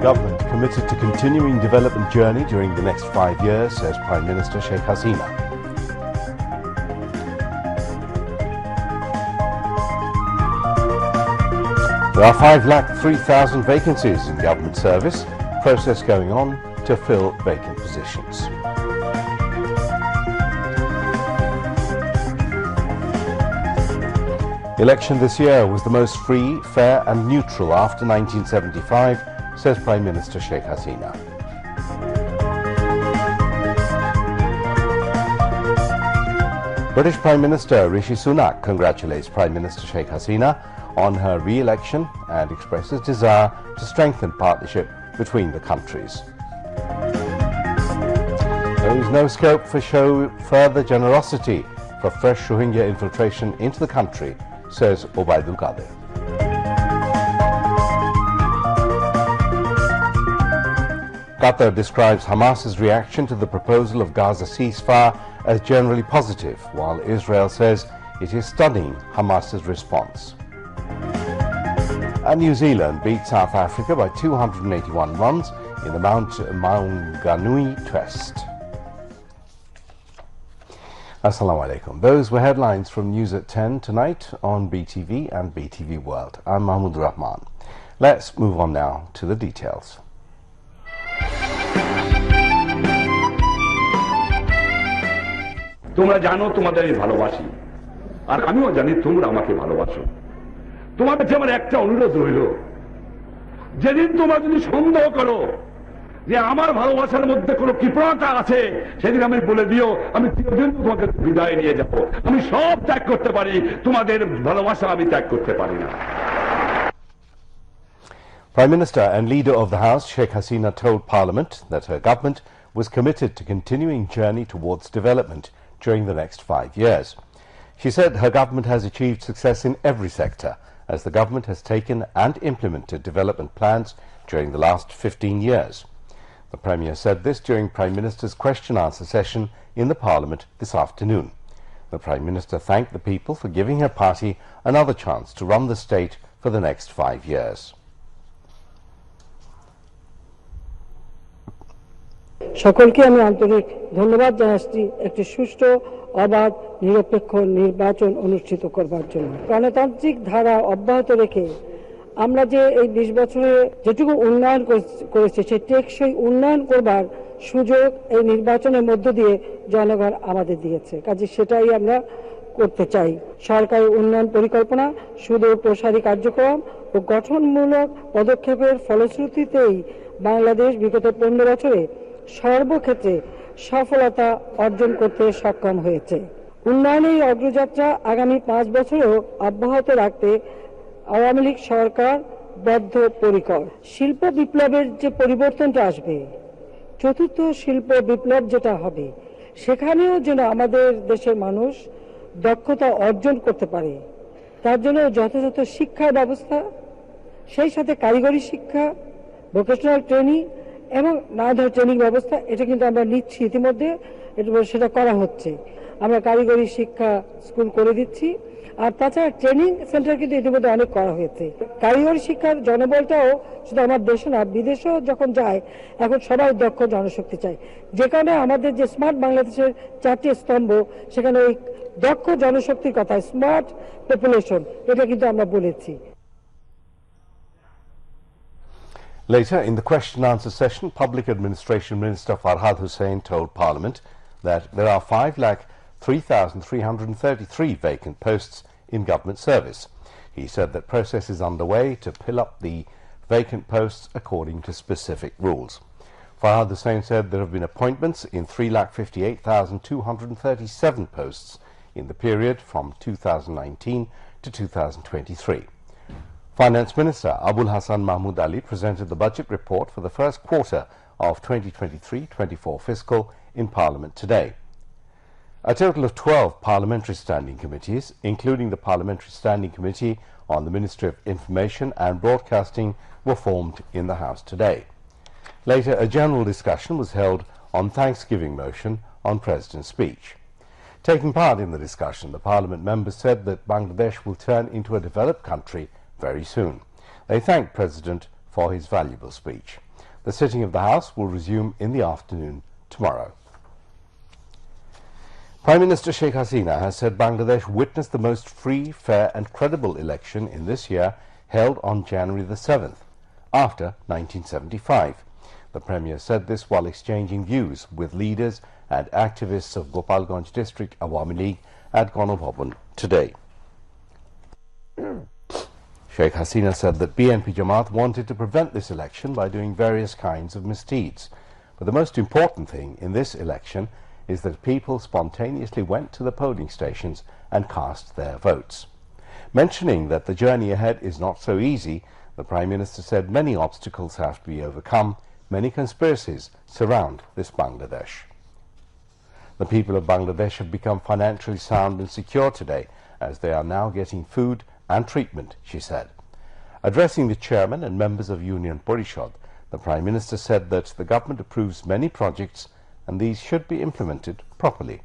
government committed to continuing development journey during the next 5 years, says Prime Minister Sheikh Hasina. There are 5,03,000 vacancies in government service, process going on to fill vacant positions. Election this year was the most free, fair and neutral after 1975, says Prime Minister Sheikh Hasina. British Prime Minister Rishi Sunak congratulates Prime Minister Sheikh Hasina on her re-election and expresses desire to strengthen partnership between the countries. There is no scope for further generosity for fresh Rohingya infiltration into the country, says Obaidul Qadir. Qatar describes Hamas's reaction to the proposal of Gaza ceasefire as generally positive, while Israel says it is studying Hamas's response. And New Zealand beat South Africa by 281 runs in the Mount Maunganui Test. Assalamu alaikum. Those were headlines from News at 10 tonight on BTV and BTV World. I'm Mahmoud Rahman. Let's move on now to the details. তোমরা জানো তোমাদের আমি ভালোবাসি আর আমিও জানি তোমরা আমাকে ভালোবাসো তোমাদের যে আমার একটা অনুরোধ রইল যেদিন তোমরা যদি সন্দেহ করো যে আমার ভালোবাসার মধ্যে কোনো কৃপণতা আছে সেদিন আমি বলে দিও আমি চিরদিন তোমাকে বিদায় নিয়ে যাব আমি সব ত্যাগ করতে পারি তোমাদের ভালোবাসা আমি ত্যাগ করতে পারি না Prime Minister and Leader of the House Sheikh Hasina told Parliament that her government was committed to continuing journey towards development during the next 5 years. She said her government has achieved success in every sector as the government has taken and implemented development plans during the last 15 years. The Premier said this during Prime Minister's question-answer session in the Parliament this afternoon. The Prime Minister thanked the people for giving her party another chance to run the state for the next 5 years. সকলকে আমি আন্তরিক ধন্যবাদ জানাচ্ছি একটি সুষ্ঠু অবাধ নিরপেক্ষ নির্বাচন অনুষ্ঠিত করবার জন্য গণতান্ত্রিক ধারা অব্যাহত রেখে আমরা যে এই 20 বছরে যেটুকু উন্নয়ন করেছি সেই টেকসই উন্নয়ন করবার সুযোগ এই নির্বাচনের মধ্য দিয়ে জনগণ আমাদের দিয়েছে কাজে সেটাই আমরা করতে চাই সরকারি উন্নয়ন পরিকল্পনা সুদূর প্রসারী কার্যক্রম ও গঠনমূলক পদক্ষেপের ফলশ্রুতিতেই বাংলাদেশ বিগত 15 বছরে সর্বক্ষেত্রে সফলতা অর্জন করতে সক্ষম হয়েছে উন্নয়নের অগ্রযাত্রা আগামী 5 বছরেও অব্যাহত রাখতে আওয়ামী লীগ সরকার বদ্ধপরিকর শিল্প বিপ্লবের যে পরিবর্তনটা আসবে চতুর্থ শিল্প বিপ্লব যেটা হবে সেখানেও যেন আমাদের দেশের মানুষ দক্ষতা অর্জন করতে পারে তার জন্য যথাযথ শিক্ষা ব্যবস্থা সেই সাথে কারিগরি শিক্ষা ভোকেশনাল ট্রেনিং এবং নানা ট্রেনিং ব্যবস্থা এটা কিন্তু আমরা নিচ্ছি ইতিমধ্যে সেটা করা হচ্ছে আমরা কারিগরি শিক্ষা স্কুল করে দিচ্ছি আর তাছাড়া ট্রেনিং সেন্টার কিন্তু ইতিমধ্যে অনেক করা হয়েছে কারিগরি শিক্ষার জনবলটাও শুধু আমার দেশে না বিদেশেও যখন যায় এখন সবাই দক্ষ জনশক্তি চায় যে কারণে আমাদের যে স্মার্ট বাংলাদেশের 4টি স্তম্ভ সেখানে ওই দক্ষ জনশক্তির কথা স্মার্ট পপুলেশন এটা কিন্তু আমরা বলেছি Later, in the question-answer session, Public Administration Minister Farhad Hussain told Parliament that there are 5,03,333 vacant posts in government service. He said that process is underway to fill up the vacant posts according to specific rules. Farhad Hussain said there have been appointments in 3,58,237 posts in the period from 2019 to 2023. Finance Minister Abul Hassan Mahmood Ali presented the budget report for the first quarter of 2023-24 fiscal in Parliament today. A total of 12 parliamentary standing committees, including the Parliamentary Standing Committee on the Ministry of Information and Broadcasting, were formed in the House today. Later, a general discussion was held on Thanksgiving motion on President's speech. Taking part in the discussion, the Parliament members said that Bangladesh will turn into a developed country very soon. They thanked President for his valuable speech. The sitting of the House will resume in the afternoon tomorrow. Prime Minister Sheikh Hasina has said Bangladesh witnessed the most free, fair and credible election in this year held on January the 7th, after 1975. The Premier said this while exchanging views with leaders and activists of Gopalganj District Awami League at Ganabhavan today. Sheikh Hasina said that BNP Jamaat wanted to prevent this election by doing various kinds of misdeeds. But the most important thing in this election is that people spontaneously went to the polling stations and cast their votes. Mentioning that the journey ahead is not so easy, the Prime Minister said many obstacles have to be overcome, many conspiracies surround this Bangladesh. The people of Bangladesh have become financially sound and secure today, as they are now getting food and treatment, she said. Addressing the chairman and members of Union Parishad, the Prime Minister said that the government approves many projects and these should be implemented properly.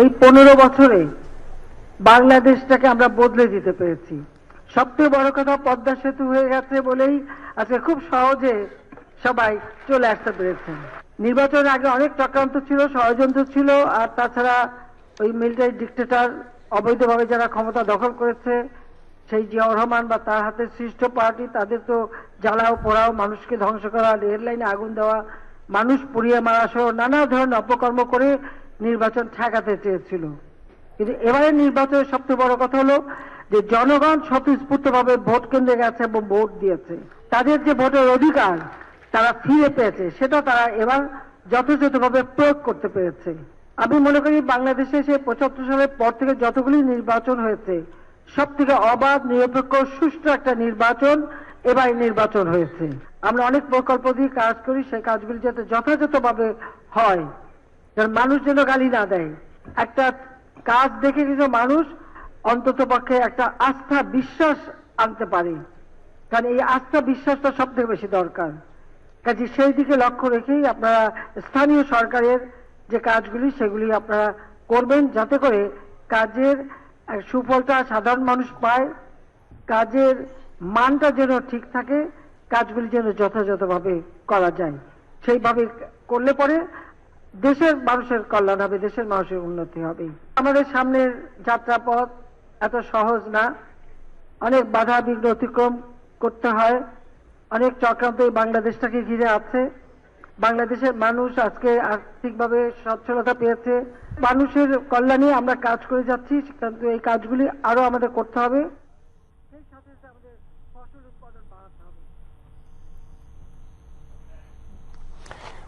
এই 15 বছরে বাংলাদেশটাকে আমরা বদলে দিতে পেরেছি। সবচেয়ে বড় কথা পদ্মা সেতু হয়ে গেছে বলেই আজকে খুব সহজে সবাই চলে আসতে পেরেছেন। নির্বাচনের আগে অনেক চক্রান্ত ছিল, ষড়যন্ত্র ছিল, আর তাছাড়া ওই মিলিটারি ডিক্টেটর অবৈধভাবে যারা ক্ষমতা দখল করেছে সেই জিয়াউর রহমান বা তার হাতে সৃষ্ট পার্টি, তাদের তো জ্বালাও পোড়াও, মানুষকে ধ্বংস করা, রেল লাইনে আগুন দেওয়া, মানুষ পুড়িয়ে মারা সহ নানা ধরনের অপকর্ম করে নির্বাচন ঠেকাতে চেয়েছিল। কিন্তু এবারে নির্বাচনের সবচেয়ে বড় কথা হলো যে জনগণ স্বতঃস্ফূর্তভাবে ভোট কেন্দ্রে গেছে এবং ভোট দিয়েছে। তাদের যে ভোটের অধিকার তারা ফিরে পেয়েছে, সেটা তারা এবার যথাযথভাবে প্রয়োগ করতে পেরেছে। আমি মনে করি বাংলাদেশে সে ৭৫ সালের পর থেকে যতগুলি নির্বাচন হয়েছে সব থেকে অবাধ, নিরপেক্ষ, সুষ্ঠু একটা নির্বাচন এবার নির্বাচন হয়েছে। আমরা অনেক প্রকল্প দিয়ে কাজ করি, সেই কাজগুলি যাতে যথাযথভাবে হয়, যেন মানুষ যেন গালি না দেয়। একটা কাজ দেখে কিন্তু মানুষ অন্তত পক্ষে একটা আস্থা বিশ্বাস আনতে পারে, কারণ এই আস্থা বিশ্বাসটা সব থেকে বেশি দরকার। কাজে সেই দিকে লক্ষ্য রেখেই আপনারা স্থানীয় সরকারের যে কাজগুলি সেগুলি আপনারা করবেন, যাতে করে কাজের সুফলটা সাধারণ মানুষ পায়, কাজের মানটা যেন ঠিক থাকে, কাজগুলি যেন যথাযথভাবে করা যায়। সেইভাবে করলে পরে দেশের মানুষের কল্যাণ হবে, দেশের মানুষের উন্নতি হবে। আমাদের সামনের যাত্রাপথ এত সহজ না, অনেক বাধা বিঘ্ন অতিক্রম করতে হয়, অনেক চক্রান্ত বাংলাদেশটাকে ঘিরে আছে। বাংলাদেশের মানুষ আজকে আর্থিকভাবে সচ্ছলতা পেয়েছে, মানুষের কল্যাণে আমরা কাজ করে যাচ্ছি, কিন্তু এই কাজগুলি আরো আমাদের করতে হবে। সেই সাথে আমাদের ফসল উৎপাদন বাড়াতে হবে।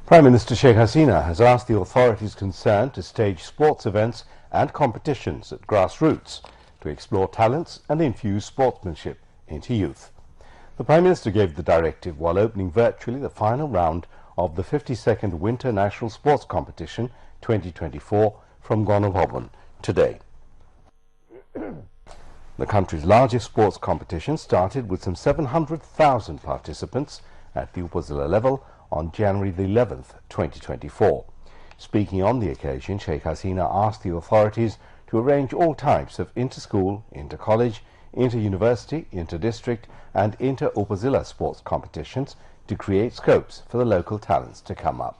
Prime Minister Sheikh Hasina has asked the authorities concerned to stage sports events and competitions at grassroots to explore talents and infuse sportsmanship into youth. The Prime Minister gave the directive while opening virtually the final round of the 52nd Winter National Sports Competition 2024 from Ganabhavan today. The country's largest sports competition started with some 700,000 participants at the Upazila level on January the 11th, 2024. Speaking on the occasion, Sheikh Hasina asked the authorities to arrange all types of inter-school, inter-college, inter-university, inter-district and inter-Upazila sports competitions to create scopes for the local talents to come up.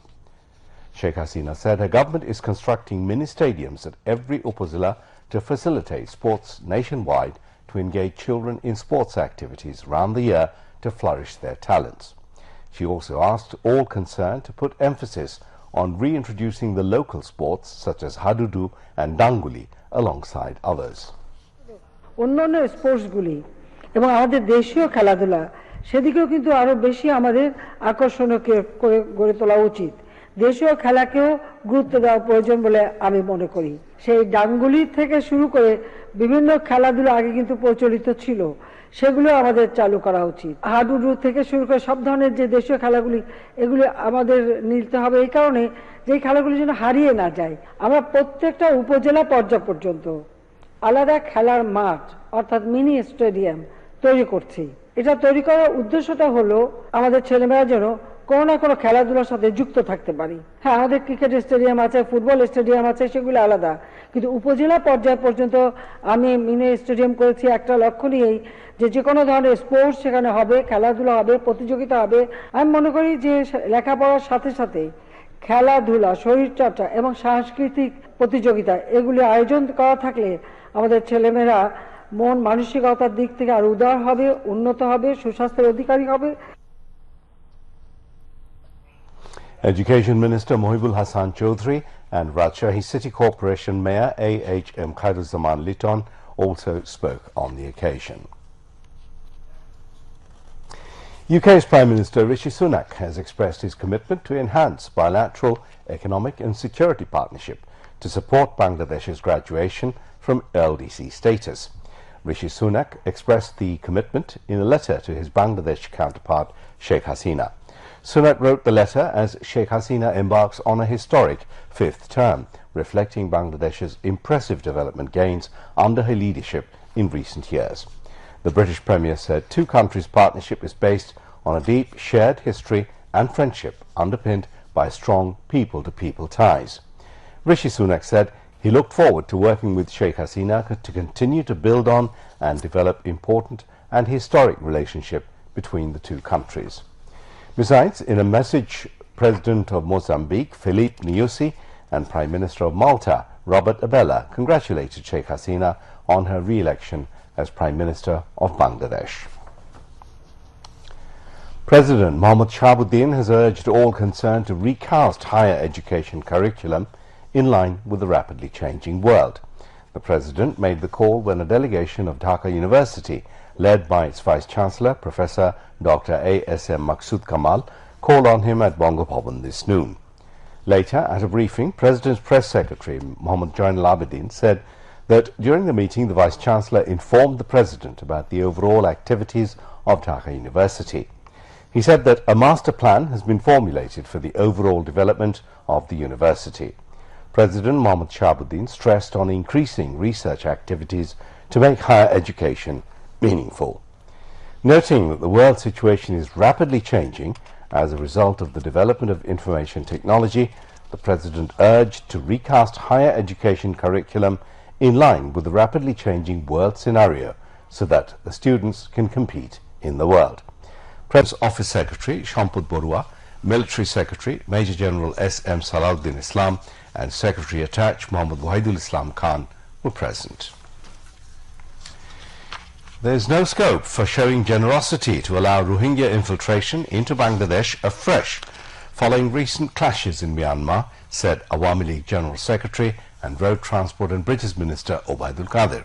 Sheikh Hasina said her government is constructing mini stadiums at every Upazila to facilitate sports nationwide to engage children in sports activities round the year to flourish their talents. She also asked all concerned to put emphasis on reintroducing the local sports such as hadudu and danguli alongside others. অন্যান্য স্পোর্টসগুলি এবং আমাদের দেশীয় খেলাধুলা সেদিকেও কিন্তু আরো বেশি আমাদের আকর্ষণীয় করে গড়ে তোলা উচিত। দেশীয় খেলাকেও গুরুত্ব দেওয়া প্রয়োজন বলে আমি মনে করি। সেই ডাঙ্গুলি থেকে শুরু করে বিভিন্ন খেলাধুলা আগে কিন্তু প্রচলিত ছিল, সেগুলো আমাদের চালু করা উচিত। হাডুডু থেকে শুরু করে সব ধরনের যে দেশীয় খেলাগুলি এগুলি আমাদের নিতে হবে, এই কারণে যে খেলাগুলি যেন হারিয়ে না যায়। আমরা প্রত্যেকটা উপজেলা পর্যায় পর্যন্ত আলাদা খেলার মাঠ অর্থাৎ মিনি স্টেডিয়াম তৈরি করছি। এটা তৈরি করার উদ্দেশ্যটা হলো আমাদের ছেলেমেয়েরা যেন কোনো না কোনো খেলাধুলার সাথে যুক্ত থাকতে পারি। হ্যাঁ, আমাদের ক্রিকেট স্টেডিয়াম আছে, ফুটবল স্টেডিয়াম আছে, সেগুলো আলাদা, কিন্তু উপজেলা পর্যায় পর্যন্ত আমি মিনি স্টেডিয়াম করেছি একটা লক্ষ্য নিয়েই, যে কোনো ধরনের স্পোর্টস সেখানে হবে, খেলাধুলা হবে, প্রতিযোগিতা হবে। আমি মনে করি যে লেখাপড়ার সাথে সাথে খেলাধুলা, শরীরচর্চা এবং সাংস্কৃতিক প্রতিযোগিতা এগুলি আয়োজন করা থাকলে আমাদের ছেলেমেয়েরা মন মানসিকতার দিক থেকে আরো উদার হবে, উন্নত হবে, সুস্বাস্থ্যের অধিকারী হবে। Education Minister Mohibul Hassan Chaudhry and Rajshahi City Corporation Mayor A.H.M. Khairuzaman Liton also spoke on the occasion. UK's Prime Minister Rishi Sunak has expressed his commitment to enhance bilateral economic and security partnership to support Bangladesh's graduation from LDC status. Rishi Sunak expressed the commitment in a letter to his Bangladesh counterpart Sheikh Hasina. Sunak wrote the letter as Sheikh Hasina embarks on a historic fifth term, reflecting Bangladesh's impressive development gains under her leadership in recent years. The British Premier said two countries' partnership is based on a deep shared history and friendship underpinned by strong people-to-people ties. Rishi Sunak said he looked forward to working with Sheikh Hasina to continue to build on and develop important and historic relationship between the two countries. Besides, in a message, President of Mozambique, Filipe Nyusi, and Prime Minister of Malta, Robert Abela, congratulated Sheikh Hasina on her re-election as Prime Minister of Bangladesh. President Mohammad Shahabuddin has urged all concerned to recast higher education curriculum in line with the rapidly changing world. The President made the call when a delegation of Dhaka University, led by its Vice-Chancellor, Professor Dr. A.S.M. Maksud Kamal, called on him at Bangabhavan this noon. Later, at a briefing, President's Press Secretary, Mohammad Jainal Abidin, said that during the meeting, the Vice-Chancellor informed the President about the overall activities of Dhaka University. He said that a master plan has been formulated for the overall development of the university. President Mohammad Shahabuddin stressed on increasing research activities to make higher education meaningful. Noting that the world situation is rapidly changing as a result of the development of information technology, the President urged to recast higher education curriculum in line with the rapidly changing world scenario so that the students can compete in the world. President's Office Secretary Shamput Borua, Military Secretary Major General S.M. Salahuddin Islam and Secretary Attached Muhammad Wahidul Islam Khan were present. There is no scope for showing generosity to allow Rohingya infiltration into Bangladesh afresh following recent clashes in Myanmar, said Awami League General Secretary and Road Transport and Bridges Minister Obaidul Qadir.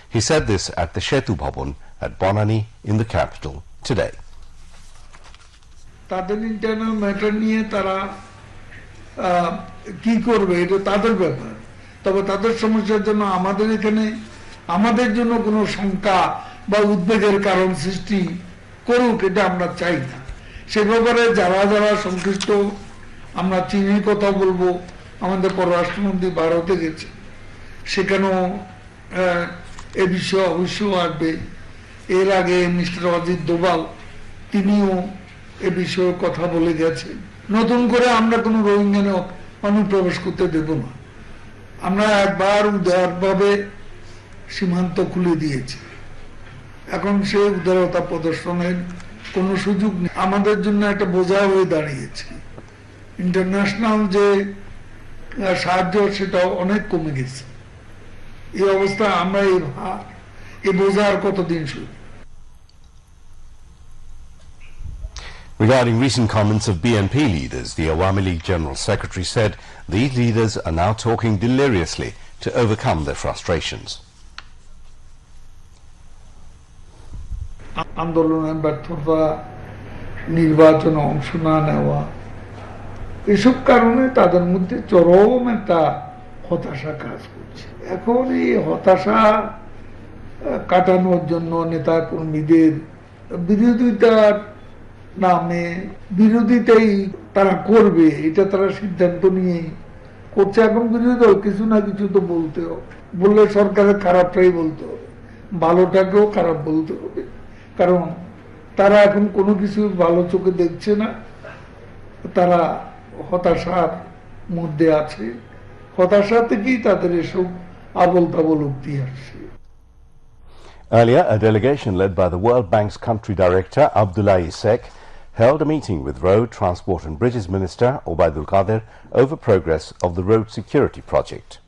He said this at the Shetu Bhavan at Bonani in the capital today. তাদের internal matter নিয়ে তারা কি করবে এটা তাদের ব্যাপার, তবে তাদের সমস্যার জন্য আমাদের এখানে আমাদের জন্য কোনো শঙ্কা বা উদ্বেগের কারণ সৃষ্টি করুক এটা আমরা চাই না। সে ব্যাপারে যারা যারা সংশ্লিষ্ট, আমরা চীনের কথা বলবো, আমাদের পররাষ্ট্রমন্ত্রী ভারতে গেছে, সেখানেও এ বিষয়ে অবশ্যই আসবে। এর আগে মিস্টার অজিত দোভাল তিনিও এ বিষয়ে কথা বলে গেছেন। নতুন করে আমরা কোনো রোহিঙ্গা অনুপ্রবেশ করতে দেব না। আমরা একবার উদারভাবে সীমান্ত খুলে দিয়েছি, এখন সে উদারতা প্রদর্শনের কোনো সুযোগ নেই। আমাদের জন্য একটা বোঝা হয়ে দাঁড়িয়েছে। ইন্টারন্যাশনাল যে সাহায্য সেটা অনেক কমে গেছে। এই অবস্থা আমরা এই বোঝা আর কতদিন শুরু। Regarding recent comments of BNP leaders, the Awami League General Secretary said these leaders are now talking deliriously to overcome their frustrations. আন্দোলনের ব্যর্থতা, নির্বাচনে অংশ না নেওয়া, এসব কারণে তাদের মধ্যে চরম একটা হতাশা কাজ করছে। এখন এই হতাশা কাটানোর জন্য নেতা কর্মীদের বিরোধিতার নামে বিরোধিতাই তারা করবে, এটা তারা সিদ্ধান্ত নিয়ে করছে। এখন বিরোধী কিছু না কিছু তো বলতে হবে, বললে সরকারের খারাপটাই বলতে হবে, ভালোটাকেও খারাপ বলতে হবে, কারণ তারা এখন কোনো কিছু ভালো চোখে দেখছে না। তারা হতাশার মধ্যে আছে, হতাশা থেকেই তাদের এসব আবল তাবল উক্তি আসছে। Earlier, a delegation led by the World Bank's country director, Sheikh, held a meeting with Road, Transport and Bridges Minister, Obaidul Qadir, over progress of the road security project.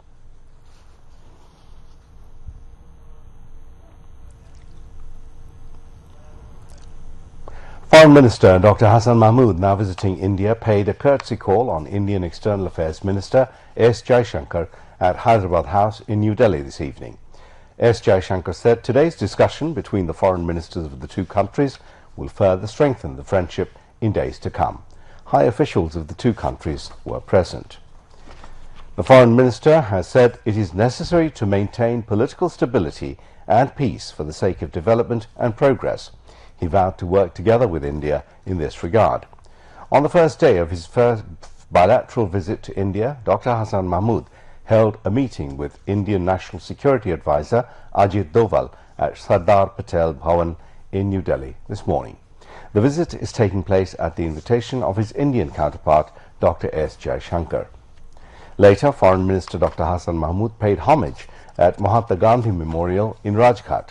Foreign Minister Dr. Hassan Mahmood, now visiting India, paid a courtesy call on Indian External Affairs Minister S. Jaishankar at Hyderabad House in New Delhi this evening. S. Jaishankar said today's discussion between the foreign ministers of the two countries will further strengthen the friendship in days to come. High officials of the two countries were present. The foreign minister has said it is necessary to maintain political stability and peace for the sake of development and progress. He vowed to work together with India in this regard. On the first day of his first bilateral visit to India, Dr. Hassan Mahmood held a meeting with Indian National Security Advisor Ajit Doval at Sardar Patel Bhawan in New Delhi this morning. The visit is taking place at the invitation of his Indian counterpart, Dr. S. Jaishankar. Later, Foreign Minister Dr. Hassan Mahmood paid homage at Mahatma Gandhi Memorial in Rajghat.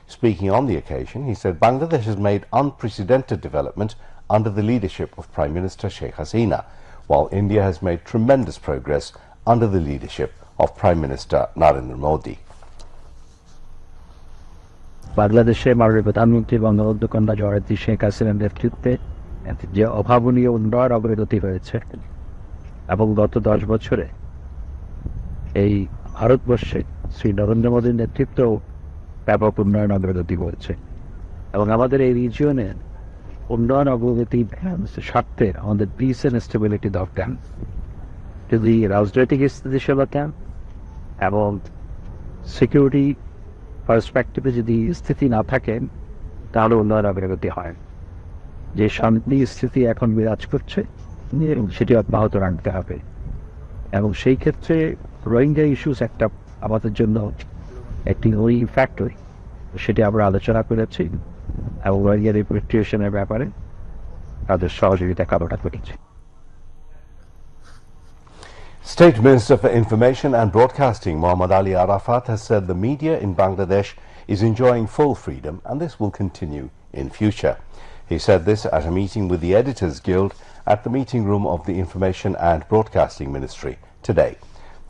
Speaking on the occasion, he said Bangladesh has made unprecedented development under the leadership of Prime Minister Sheikh Hasina, while India has made tremendous progress under the leadership of Prime Minister Narendra Modi. বাংলাদেশে মাননীয় প্রধানমন্ত্রী বঙ্গবন্ধু কন্যা জয়ন্তী শেখ হাসিনার নেতৃত্বে যে অভাবনীয় উন্নয়ন অগ্রগতি হয়েছে এবং গত 10 বছরে এই ভারতবর্ষে শ্রী নরেন্দ্র মোদীর নেতৃত্বেও ব্যাপক উন্নয়ন অগ্রগতি হয়েছে এবং আমাদের এই রিজিয়নের উন্নয়ন অগ্রগতি স্বার্থে আমাদের পিস এন্ড স্টেবিলিটি দরকার। যদি রাজনৈতিক স্থিতিশীলতা এবং সিকিউরিটি পার্সপেক্টিভে যদি স্থিতি না থাকে তাহলে উন্নয়ন অগ্রগতি হয়। যে শান্তি স্থিতি এখন বিরাজ করছে সেটি অব্যাহত রাখতে হবে এবং সেই ক্ষেত্রে রোহিঙ্গা ইস্যুস একটা আমাদের জন্য একটি ওই ফ্যাক্টর, সেটি আমরা আলোচনা করেছি এবং রোহিঙ্গা রিপ্যাট্রিয়েশনের ব্যাপারে তাদের সহযোগিতা কামনা করেছি। State Minister for Information and Broadcasting Mohammad Ali Arafat has said the media in Bangladesh is enjoying full freedom and this will continue in future. He said this at a meeting with the Editors Guild at the meeting room of the Information and Broadcasting Ministry today.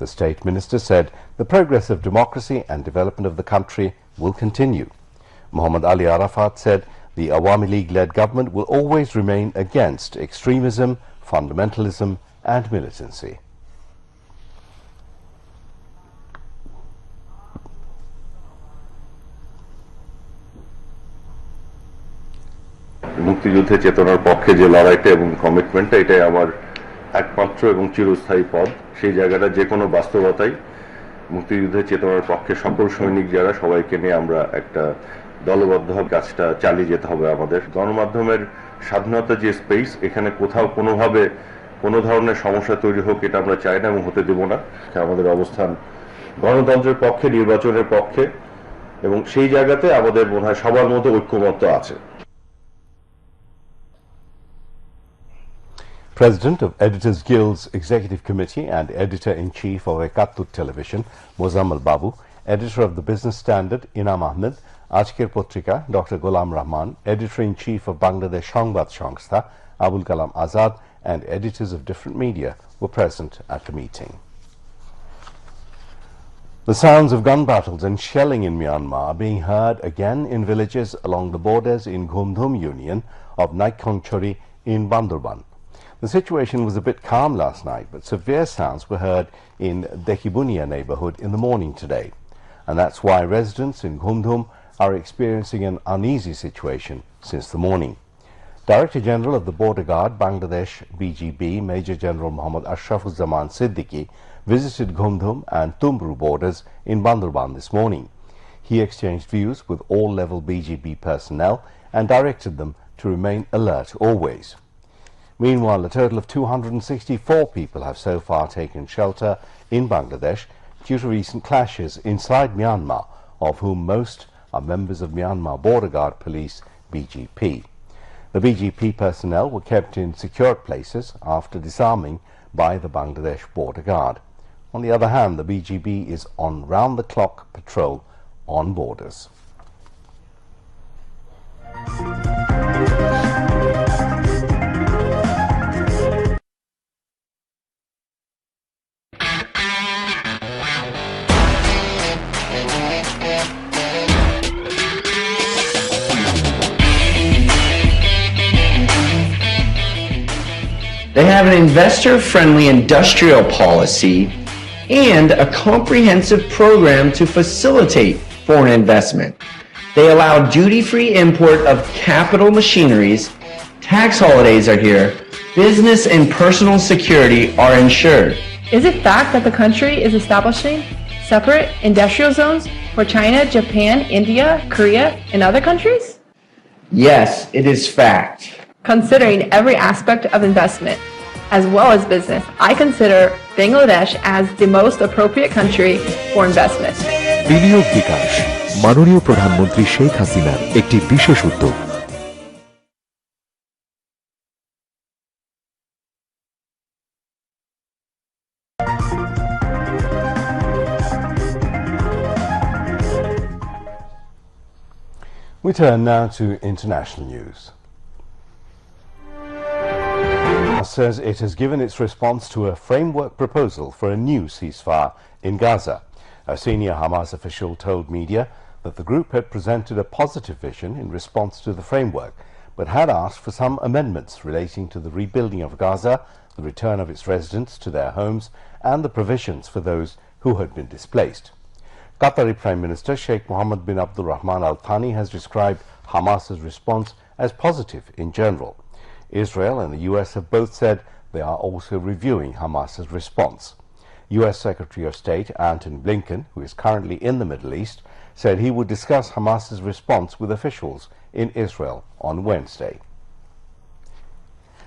The State Minister said the progress of democracy and development of the country will continue. Mohammad Ali Arafat said the Awami League-led government will always remain against extremism, fundamentalism and militancy. মুক্তিযুদ্ধের চেতনার পক্ষে যে লড়াইটা এবং কমিটমেন্টটা, এটাই আমার একমাত্র এবং চিরস্থায়ী পদ। সেই জায়গাটা যে কোনো বাস্তবতাই মুক্তিযুদ্ধের চেতনার পক্ষে সকল সৈনিক যারা, সবাইকে নিয়ে আমরা একটা দলবদ্ধভাবে কাজটা চালিয়ে যেতে হবে। আমাদের গণমাধ্যমের স্বাধীনতা যে স্পেস, এখানে কোথাও কোনোভাবে কোনো ধরনের সমস্যা তৈরি হোক এটা আমরা চাই না এবং হতে দেব না। আমাদের অবস্থান গণতন্ত্রের পক্ষে, নির্বাচনের পক্ষে এবং সেই জায়গাতে আমাদের মনে হয় সবার মধ্যে ঐক্যমত্য আছে। President of Editors Guild's Executive Committee and Editor-in-Chief of Ekattur Television, Mozammal Babu, Editor of the Business Standard, Inam Ahmed, Ajker Potrika, Dr. Ghulam Rahman, Editor-in-Chief of Bangladesh Sangbad Songstha, Abul Kalam Azad, and editors of different media were present at the meeting. The sounds of gun battles and shelling in Myanmar are being heard again in villages along the borders in Ghumdhum Union of Naikongchori in Bandurban. The situation was a bit calm last night, but severe sounds were heard in Dekhibunia neighborhood in the morning today. And that's why residents in Ghumdhum are experiencing an uneasy situation since the morning. Director General of the Border Guard, Bangladesh BGB, Major General Mohammad Ashrafuzzaman Siddiqui, visited Ghumdhum and Tumbru borders in Bandurban this morning. He exchanged views with all-level BGB personnel and directed them to remain alert always. Meanwhile, a total of 264 people have so far taken shelter in Bangladesh due to recent clashes inside Myanmar, of whom most are members of Myanmar Border Guard Police, BGP. The BGP personnel were kept in secured places after disarming by the Bangladesh border guard. On the other hand, the BGB is on round-the-clock patrol on borders. They have an investor-friendly industrial policy and a comprehensive program to facilitate foreign investment. They allow duty-free import of capital machineries, tax holidays are here, business and personal security are ensured. Is it fact that the country is establishing separate industrial zones for China, Japan, India, Korea, and other countries? Yes, it is fact. Considering every aspect of investment, as well as business, I consider Bangladesh as the most appropriate country for investment. বিনিয়োগ বিকাশ মাননীয় প্রধানমন্ত্রী শেখ হাসিনার একটি বিশেষ উদ্যোগ। We turn now to international news. Says it has given its response to a framework proposal for a new ceasefire in Gaza. A senior Hamas official told media that the group had presented a positive vision in response to the framework, but had asked for some amendments relating to the rebuilding of Gaza, the return of its residents to their homes, and the provisions for those who had been displaced. Qatari Prime Minister Sheikh Mohammed bin Abdul Rahman Al Thani has described Hamas's response as positive in general. Israel and the US have both said they are also reviewing Hamas's response. US Secretary of State Antony Blinken, who is currently in the Middle East, said he would discuss Hamas's response with officials in Israel on Wednesday.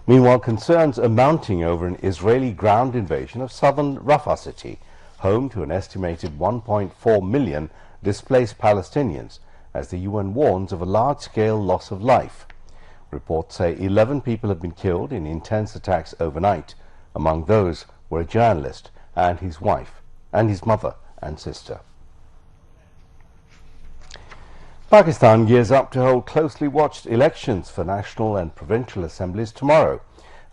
Meanwhile, concerns are mounting over an Israeli ground invasion of southern Rafah city, home to an estimated 1.4 million displaced Palestinians, as the UN warns of a large-scale loss of life. Reports say 11 people have been killed in intense attacks overnight. Among those were a journalist and his wife, and his mother and sister. Pakistan gears up to hold closely watched elections for national and provincial assemblies tomorrow.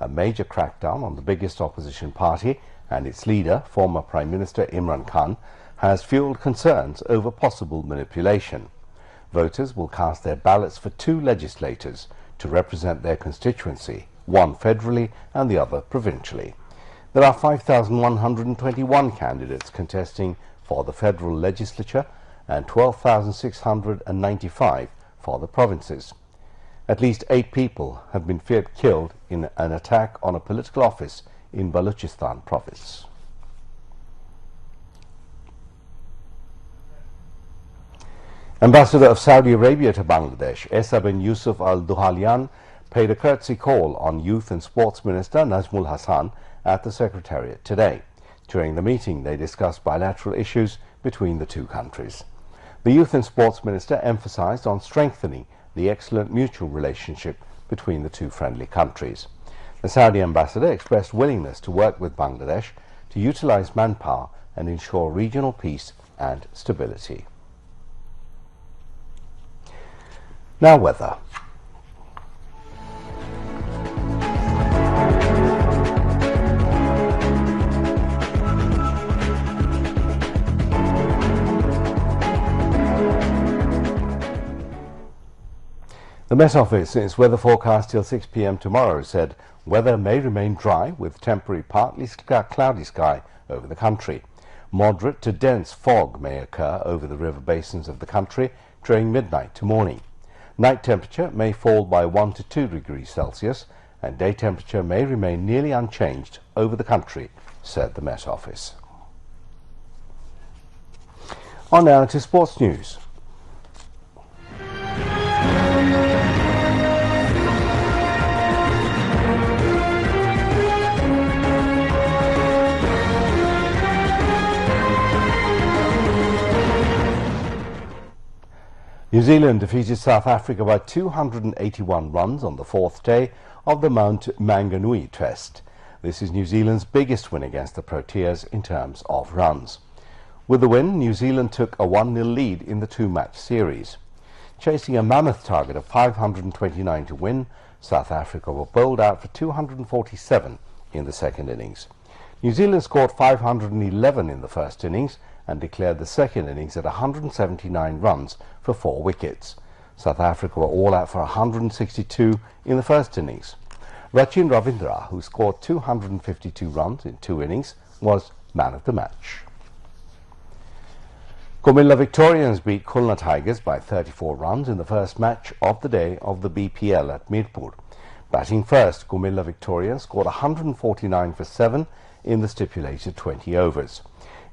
A major crackdown on the biggest opposition party and its leader, former Prime Minister Imran Khan, has fueled concerns over possible manipulation. Voters will cast their ballots for two legislators to represent their constituency, one federally and the other provincially. There are 5,121 candidates contesting for the federal legislature and 12,695 for the provinces. At least 8 people have been feared killed in an attack on a political office in Balochistan province. Ambassador of Saudi Arabia to Bangladesh, Esa bin Yusuf al-Duhalian, paid a courtesy call on Youth and Sports Minister Najmul Hassan at the Secretariat today. During the meeting, they discussed bilateral issues between the two countries. The Youth and Sports Minister emphasized on strengthening the excellent mutual relationship between the two friendly countries. The Saudi ambassador expressed willingness to work with Bangladesh to utilize manpower and ensure regional peace and stability. Now weather. The Met Office, in its weather forecast till 6 p.m. tomorrow, said weather may remain dry with temporary partly cloudy sky over the country. Moderate to dense fog may occur over the river basins of the country during midnight to morning. Night temperature may fall by 1 to 2 degrees Celsius and day temperature may remain nearly unchanged over the country, said the Met Office. On now to sports news. New Zealand defeated South Africa by 281 runs on the fourth day of the Mount Maunganui Test. This is New Zealand's biggest win against the Proteas in terms of runs. With the win, New Zealand took a 1-0 lead in the two-match series. Chasing a mammoth target of 529 to win, South Africa were bowled out for 247 in the second innings. New Zealand scored 511 in the first innings and declared the second innings at 179 runs for 4 wickets. South Africa were all out for 162 in the first innings. Rachin Ravindra, who scored 252 runs in 2 innings, was man of the match. Comilla Victorians beat Khulna Tigers by 34 runs in the first match of the day of the BPL at Mirpur. Batting first, Comilla Victorians scored 149 for 7 in the stipulated 20 overs.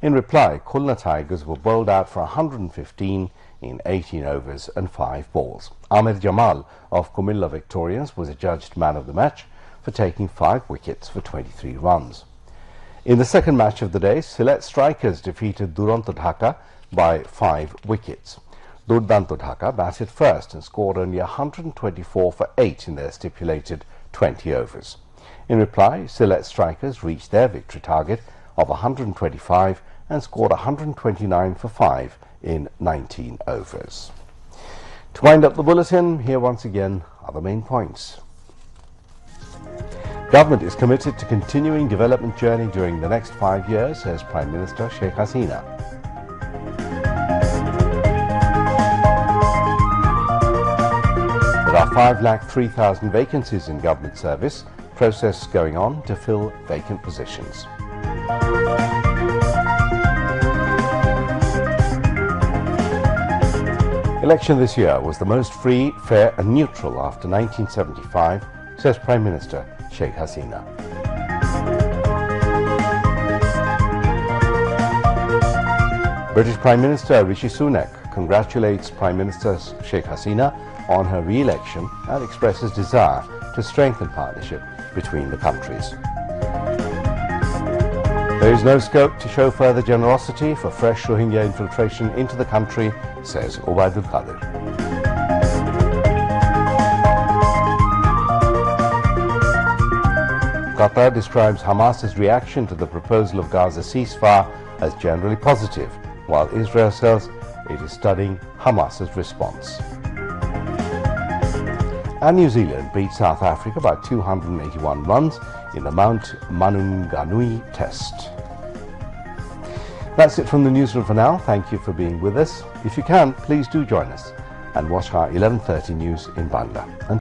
In reply, Khulna Tigers were bowled out for 115 in 18 overs and 5 balls. Ahmed Jamal of Comilla Victorians was adjudged man of the match for taking 5 wickets for 23 runs. In the second match of the day, Sylhet Strikers defeated Duranto Dhaka by 5 wickets. Durdanto Dhaka batted first and scored only 124 for 8 in their stipulated 20 overs. In reply, Sylhet Strikers reached their victory target of 125 and scored 129 for 5 in 19 overs. To wind up the bulletin, here once again are the main points. Government is committed to continuing development journey during the next 5 years, says Prime Minister Sheikh Hasina. There are 5,03,000 vacancies in government service, process going on to fill vacant positions. Election this year was the most free, fair and neutral after 1975, says Prime Minister Sheikh Hasina. British Prime Minister Rishi Sunak congratulates Prime Minister Sheikh Hasina on her re-election and expresses desire to strengthen partnership between the countries. There is no scope to show further generosity for fresh Rohingya infiltration into the country, says Obaidul Qadir. Qatar describes Hamas's reaction to the proposal of Gaza ceasefire as generally positive, while Israel says it is studying Hamas's response. And New Zealand beat South Africa by 281 runs in the Mount Maunganui Test. That's it from the newsroom for now. Thank you for being with us. If you can, please do join us and watch our 11:30 news in Bangla.